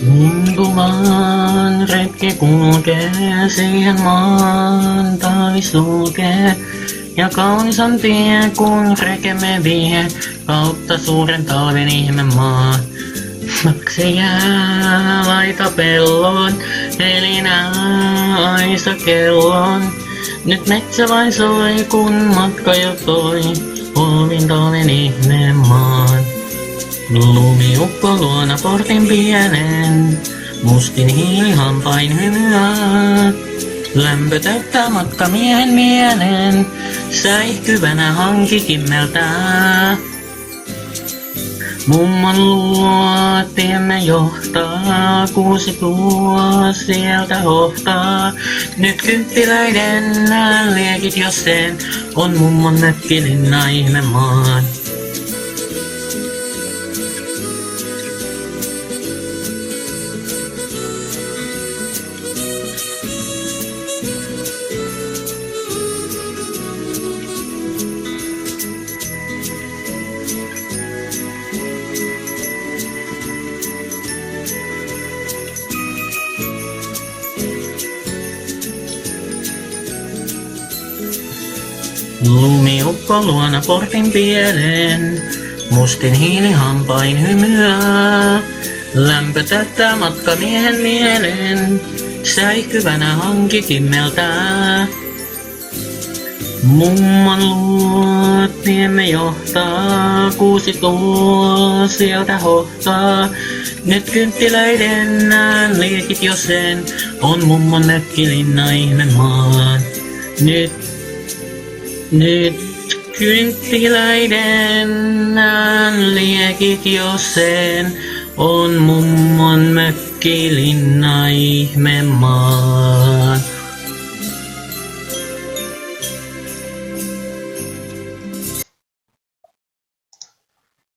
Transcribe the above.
Tuntuvan retki kulkee, siihen maan taavis sulkee. Ja kaunis on tie, kun rekemme vie kautta suuren talven ihmemaan. Maksi jää laita pellon, helinää aisa kellon. Nyt metsä vain soi, kun matka jo toi polvin talven ihmemaan. Lumiukko luona portin pienen, mustin hiilihampain hymyää. Lämpö täyttää matkamiehen mielen, säihkyvänä hanki kimmeltää. Mummon luo tiemme johtaa, kuusi tuo sieltä hohtaa. Nyt kynttiläiden liekit, jos sen on mummon mökkilinna ihmemaan. Lumiukko luona portin pielen, mustin hiilihampain hymyää. Lämpö täyttää matkamiehen mielen, säihkyvänä hanki kimmeltää. Mummon luo tiemme johtaa, kuusi tuo sieltä hohtaa. Nyt kynttilöiden liekit, jos sen on mummon mökkilinna ihmemaan. Nyt kynttiläiden liekit, jos sen on mummon mökkilinna ihmemaan.